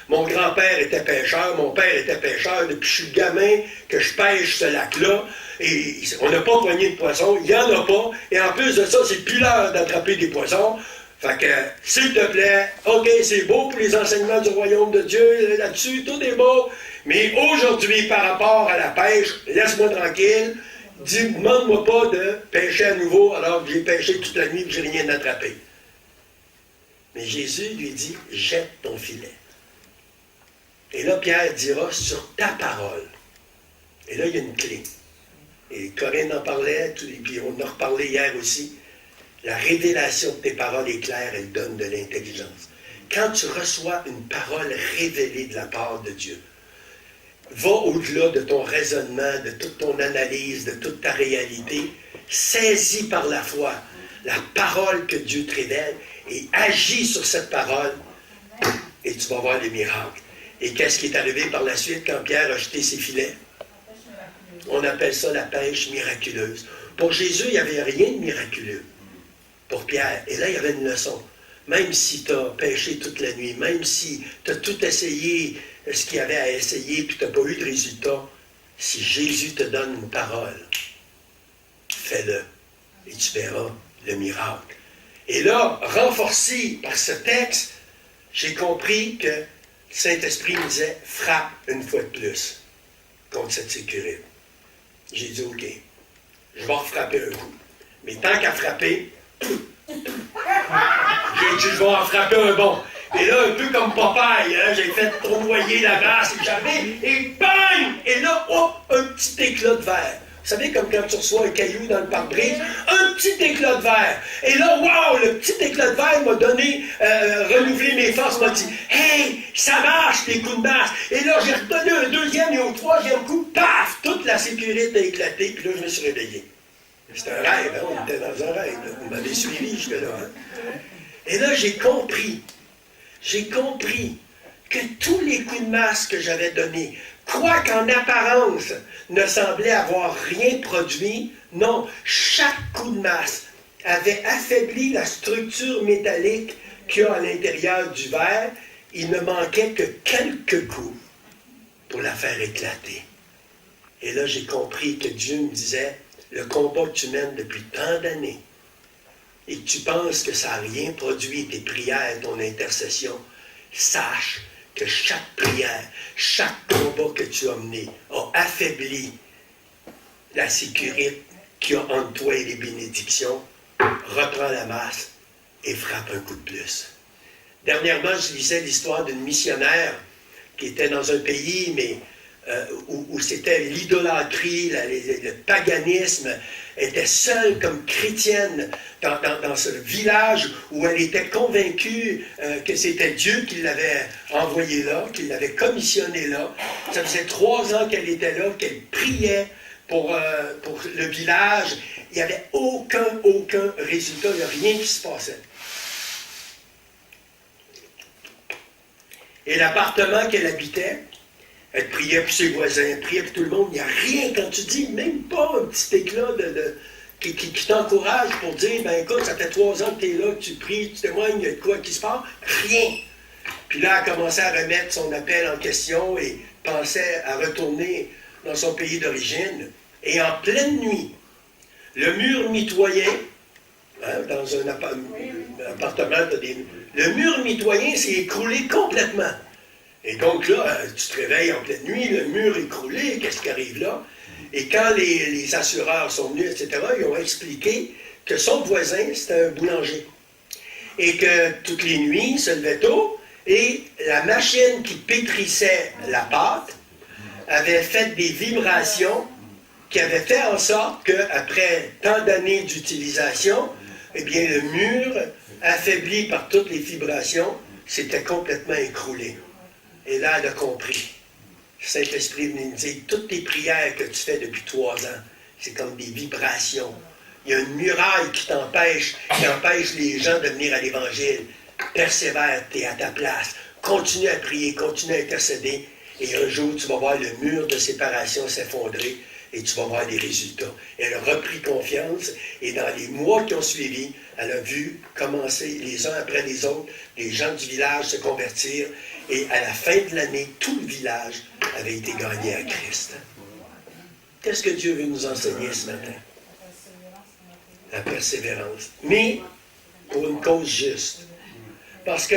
mon grand-père était pêcheur, mon père était pêcheur, depuis que je suis gamin que je pêche ce lac-là, et on n'a pas poigné de poissons, il n'y en a pas, et en plus de ça, c'est plus l'heure d'attraper des poissons. Fait que, s'il te plaît, OK, c'est beau pour les enseignements du royaume de Dieu, là-dessus, tout est beau, mais aujourd'hui, par rapport à la pêche, laisse-moi tranquille, demande-moi pas de pêcher à nouveau alors que j'ai pêché toute la nuit et que je n'ai rien attrapé. Mais Jésus lui dit, jette ton filet. Et là, Pierre dira, sur ta parole. Et là, il y a une clé. Et Corinne en parlait, et puis on en a reparlé hier aussi. La révélation de tes paroles est claire, elle donne de l'intelligence. Quand tu reçois une parole révélée de la part de Dieu, va au-delà de ton raisonnement, de toute ton analyse, de toute ta réalité, saisis par la foi la parole que Dieu te révèle et agis sur cette parole et tu vas voir les miracles. Et qu'est-ce qui est arrivé par la suite quand Pierre a jeté ses filets? On appelle ça la pêche miraculeuse. Pour Jésus, il n'y avait rien de miraculeux. Pour Pierre, et là, il y avait une leçon. Même si tu as pêché toute la nuit, même si tu as tout essayé, ce qu'il y avait à essayer, puis tu n'as pas eu de résultat, si Jésus te donne une parole, fais-le, et tu verras le miracle. Et là, renforcé par ce texte, j'ai compris que le Saint-Esprit me disait, frappe une fois de plus contre cette sécurité. J'ai dit, OK, je vais refrapper un coup. Mais tant qu'à frapper, j'ai dit, je vais en frapper un bon. Et là, un peu comme Popeye, hein, j'ai fait tournoyer la masse et j'avais, et bang! Et là, hop, un petit éclat de verre. Vous savez, comme quand tu reçois un caillou dans le pare-brise, un petit éclat de verre. Et là, wow, le petit éclat de verre m'a donné, renouvelé mes forces, m'a dit, hey, ça marche, les coups de masse. Et là, j'ai redonné un deuxième et au troisième coup, paf, toute la sécurité a éclaté, puis là, je me suis réveillé. C'était un rêve, hein? On était dans un rêve. Là. Vous m'avez suivi jusque-là. Hein? Et là, j'ai compris que tous les coups de masse que j'avais donnés, quoiqu'en apparence ne semblaient avoir rien produit, non, chaque coup de masse avait affaibli la structure métallique qu'il y a à l'intérieur du verre. Il ne manquait que quelques coups pour la faire éclater. Et là, j'ai compris que Dieu me disait, le combat que tu mènes depuis tant d'années, et que tu penses que ça n'a rien produit, tes prières, ton intercession, sache que chaque prière, chaque combat que tu as mené a affaibli la sécurité qu'il y a entre toi et les bénédictions. Reprends la masse et frappe un coup de plus. Dernièrement, je lisais l'histoire d'une missionnaire qui était dans un pays, mais où c'était l'idolâtrie, le paganisme, était seule comme chrétienne dans ce village où elle était convaincue que c'était Dieu qui l'avait envoyée là, qui l'avait commissionnée là. Ça faisait 3 ans qu'elle était là, qu'elle priait pour le village. Il n'y avait aucun résultat, il n'y a rien qui se passait. Et l'appartement qu'elle habitait, elle priait pour ses voisins, elle priait pour tout le monde. Il n'y a rien, quand tu dis, même pas un petit éclat qui t'encourage pour dire, ben écoute, ça fait 3 ans que tu es là, que tu pries, tu témoignes, il y a de quoi qui se passe. Rien. Puis là, elle a commencé à remettre son appel en question et pensait à retourner dans son pays d'origine. Et en pleine nuit, le mur mitoyen, hein, dans un appartement, le mur mitoyen s'est écroulé complètement. Et donc là, tu te réveilles en pleine nuit, le mur est écroulé, qu'est-ce qui arrive là? Et quand les assureurs sont venus, etc., ils ont expliqué que son voisin, c'était un boulanger. Et que toutes les nuits, il se levait tôt, et la machine qui pétrissait la pâte avait fait des vibrations qui avaient fait en sorte qu'après tant d'années d'utilisation, eh bien, le mur, affaibli par toutes les vibrations, s'était complètement écroulé. Et là, elle a compris. Le Saint-Esprit venait nous dire, toutes tes prières que tu fais depuis 3 ans, c'est comme des vibrations. Il y a une muraille qui empêche les gens de venir à l'Évangile. Persévère, tu es à ta place. Continue à prier, continue à intercéder. Et un jour, tu vas voir le mur de séparation s'effondrer et tu vas voir des résultats. Elle a repris confiance et dans les mois qui ont suivi, elle a vu commencer les uns après les autres, les gens du village se convertir et à la fin de l'année, tout le village avait été gagné à Christ. Qu'est-ce que Dieu veut nous enseigner ce matin? La persévérance. Mais pour une cause juste. Parce que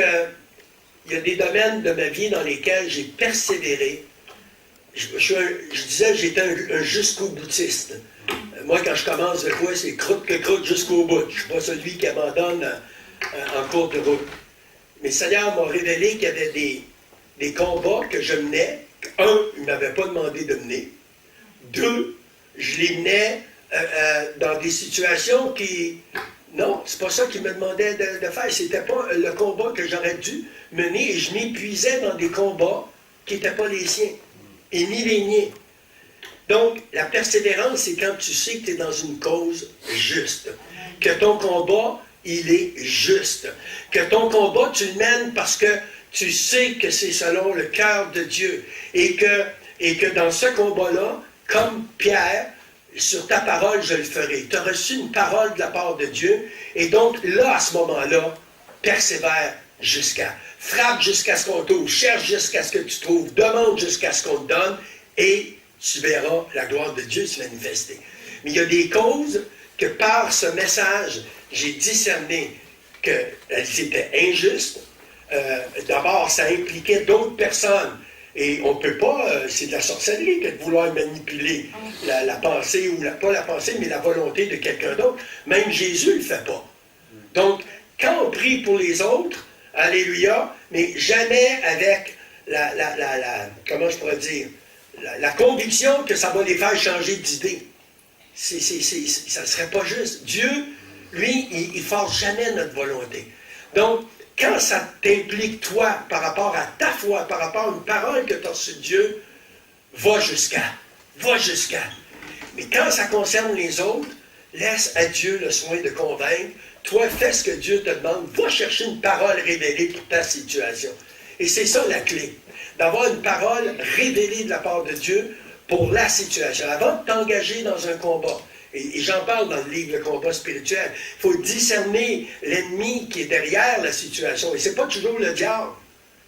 il y a des domaines de ma vie dans lesquels j'ai persévéré. Je disais que j'étais un jusqu'au boutiste. Moi, quand je commence de quoi, c'est croûte que croûte jusqu'au bout. Je ne suis pas celui qui abandonne en cours de route. Mais le Seigneur m'a révélé qu'il y avait des combats que je menais. Un, il ne m'avait pas demandé de mener. 2, je les menais dans des situations qui... Non, c'est pas ça qu'il me demandait de faire. C'était pas le combat que j'aurais dû mener et je m'épuisais dans des combats qui n'étaient pas les siens et ni les miens. Donc, la persévérance, c'est quand tu sais que tu es dans une cause juste. Que ton combat, il est juste. Que ton combat, tu le mènes parce que tu sais que c'est selon le cœur de Dieu. Et que dans ce combat-là, comme Pierre, sur ta parole, je le ferai. Tu as reçu une parole de la part de Dieu. Et donc, là, à ce moment-là, persévère jusqu'à. Frappe jusqu'à ce qu'on t'ouvre. Cherche jusqu'à ce que tu trouves. Demande jusqu'à ce qu'on te donne. Et tu verras la gloire de Dieu se manifester. Mais il y a des causes que par ce message, j'ai discerné qu'elles étaient injustes. D'abord, ça impliquait d'autres personnes. Et on ne peut pas, c'est de la sorcellerie que de vouloir manipuler la pensée, ou pas la pensée, mais la volonté de quelqu'un d'autre. Même Jésus ne le fait pas. Donc, quand on prie pour les autres, alléluia, mais jamais avec comment je pourrais dire, la conviction que ça va les faire changer d'idée. Ça ne serait pas juste. Dieu, lui, il ne force jamais notre volonté. Donc, quand ça t'implique, toi, par rapport à ta foi, par rapport à une parole que tu as reçue de Dieu, va jusqu'à. Mais quand ça concerne les autres, laisse à Dieu le soin de convaincre. Toi, fais ce que Dieu te demande. Va chercher une parole révélée pour ta situation. Et c'est ça la clé. D'avoir une parole révélée de la part de Dieu pour la situation. Avant de t'engager dans un combat, et j'en parle dans le livre Le combat spirituel, il faut discerner l'ennemi qui est derrière la situation. Et ce n'est pas toujours le diable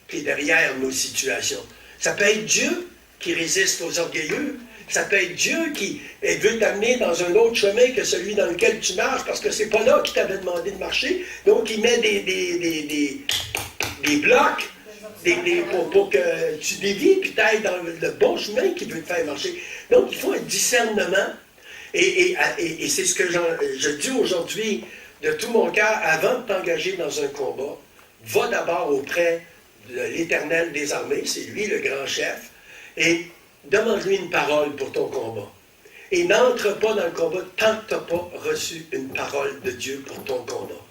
qui est derrière nos situations. Ça peut être Dieu qui résiste aux orgueilleux. Ça peut être Dieu qui veut t'amener dans un autre chemin que celui dans lequel tu marches, parce que c'est pas là qu'il t'avait demandé de marcher. Donc, il met des blocs pour que tu dévies, puis tu ailles dans le bon chemin qu'il veut te faire marcher. Donc, il faut un discernement. Et c'est ce que je dis aujourd'hui de tout mon cœur, avant de t'engager dans un combat, va d'abord auprès de l'Éternel des armées, c'est lui le grand chef, et demande-lui une parole pour ton combat. Et n'entre pas dans le combat tant que tu n'as pas reçu une parole de Dieu pour ton combat.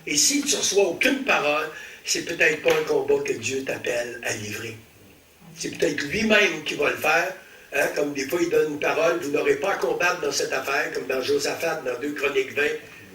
Et si tu ne reçois aucune parole, c'est peut-être pas un combat que Dieu t'appelle à livrer. C'est peut-être lui-même qui va le faire. Hein, comme des fois, il donne une parole, vous n'aurez pas à combattre dans cette affaire, comme dans Josaphat, dans 2 Chroniques 20.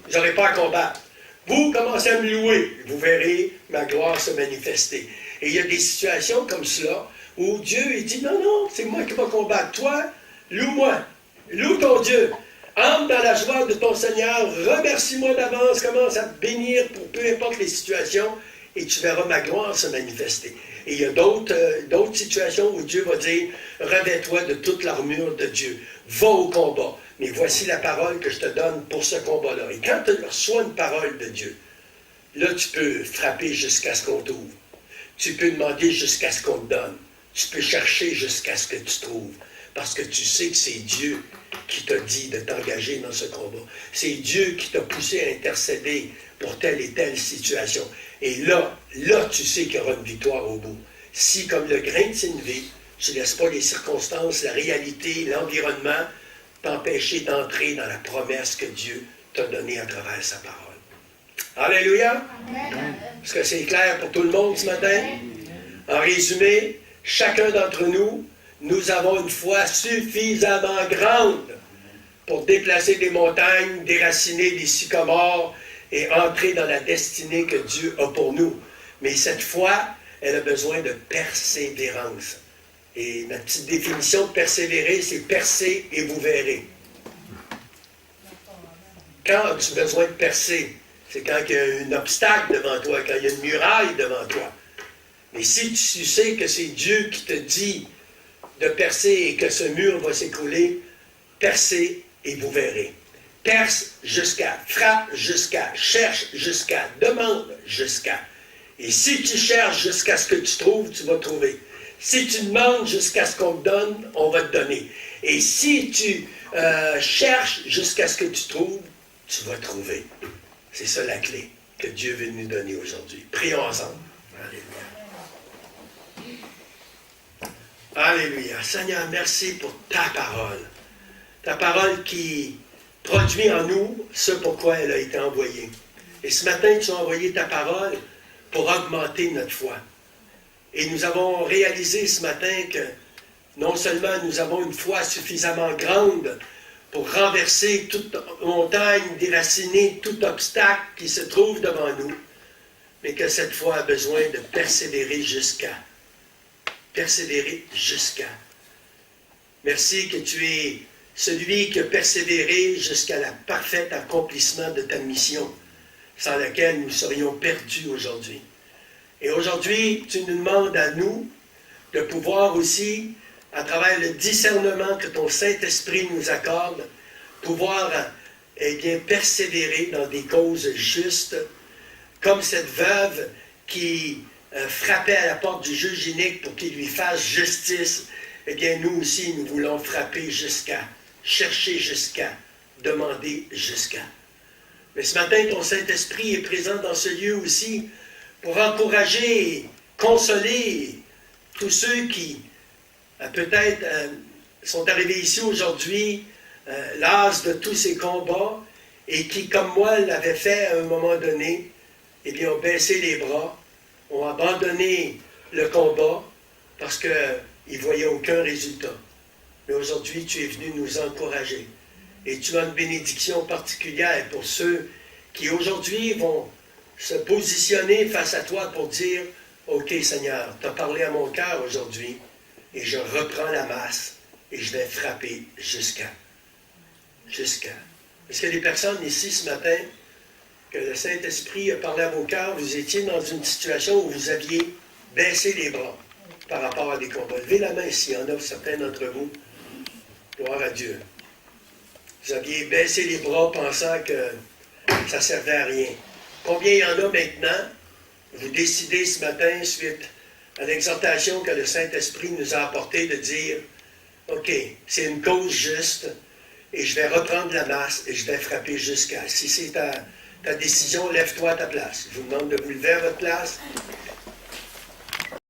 Vous n'aurez pas à combattre. Vous commencez à me louer, vous verrez ma gloire se manifester. Et il y a des situations comme cela où Dieu il dit, non, non, c'est moi qui vais combattre. Toi, loue-moi. Loue ton Dieu. Entre dans la joie de ton Seigneur. Remercie-moi d'avance. Commence à te bénir pour peu importe les situations. Et tu verras ma gloire se manifester. Et il y a d'autres situations où Dieu va dire, revêt-toi de toute l'armure de Dieu. Va au combat. Mais voici la parole que je te donne pour ce combat-là. Et quand tu reçois une parole de Dieu, là, tu peux frapper jusqu'à ce qu'on t'ouvre. Tu peux demander jusqu'à ce qu'on te donne. Tu peux chercher jusqu'à ce que tu trouves. Parce que tu sais que c'est Dieu qui t'a dit de t'engager dans ce combat. C'est Dieu qui t'a poussé à intercéder pour telle et telle situation. Et là, tu sais qu'il y aura une victoire au bout. Si, comme le grain de sénévé, tu ne laisses pas les circonstances, la réalité, l'environnement t'empêcher d'entrer dans la promesse que Dieu t'a donnée à travers sa parole. Alléluia! Amen. Est-ce que c'est clair pour tout le monde ce matin? En résumé, chacun d'entre nous, nous avons une foi suffisamment grande pour déplacer des montagnes, déraciner des sycomores et entrer dans la destinée que Dieu a pour nous. Mais cette foi, elle a besoin de persévérance. Et ma petite définition de persévérer, c'est percer et vous verrez. Quand as-tu besoin de percer? C'est quand il y a un obstacle devant toi, quand il y a une muraille devant toi. Mais si tu sais que c'est Dieu qui te dit de percer et que ce mur va s'écrouler, percez et vous verrez. Perce jusqu'à, frappe jusqu'à, cherche jusqu'à, demande jusqu'à. Et si tu cherches jusqu'à ce que tu trouves, tu vas trouver. Si tu demandes jusqu'à ce qu'on te donne, on va te donner. Et si tu cherches jusqu'à ce que tu trouves, tu vas trouver. C'est ça la clé que Dieu veut nous donner aujourd'hui. Prions ensemble. Alléluia. Alléluia. Seigneur, merci pour ta parole. Ta parole qui produit en nous ce pourquoi elle a été envoyée. Et ce matin, tu as envoyé ta parole pour augmenter notre foi. Et nous avons réalisé ce matin que non seulement nous avons une foi suffisamment grande pour renverser toute montagne, déraciner tout obstacle qui se trouve devant nous, mais que cette foi a besoin de persévérer jusqu'à. Persévérer jusqu'à. Merci que tu es celui qui a persévéré jusqu'à le parfait accomplissement de ta mission, sans laquelle nous serions perdus aujourd'hui. Et aujourd'hui, tu nous demandes à nous de pouvoir aussi, à travers le discernement que ton Saint-Esprit nous accorde, pouvoir persévérer dans des causes justes, comme cette veuve qui frappait à la porte du juge inique pour qu'il lui fasse justice. Eh bien, nous aussi, nous voulons frapper jusqu'à, chercher jusqu'à, demander jusqu'à. Mais ce matin, ton Saint-Esprit est présent dans ce lieu aussi pour encourager et consoler tous ceux qui peut-être sont arrivés ici aujourd'hui, las de tous ces combats, et qui, comme moi, l'avaient fait à un moment donné, eh bien, ont baissé les bras, ont abandonné le combat parce qu'ils ne voyaient aucun résultat. Mais aujourd'hui, tu es venu nous encourager. Et tu as une bénédiction particulière pour ceux qui aujourd'hui vont se positionner face à toi pour dire « Ok Seigneur, tu as parlé à mon cœur aujourd'hui et je reprends la masse et je vais frapper jusqu'à. » Jusqu'à. Est-ce qu'il y a des personnes ici ce matin que le Saint-Esprit a parlé à vos cœurs, vous étiez dans une situation où vous aviez baissé les bras par rapport à des combats? Levez la main s'il y en a certains d'entre vous. Gloire à Dieu. Vous aviez baissé les bras pensant que ça ne servait à rien. Combien il y en a maintenant? Vous décidez ce matin, suite à l'exhortation que le Saint-Esprit nous a apportée, de dire « Ok, c'est une cause juste et je vais reprendre la masse et je vais frapper jusqu'à. » Si c'est ta décision, lève-toi à ta place. Je vous demande de vous lever à votre place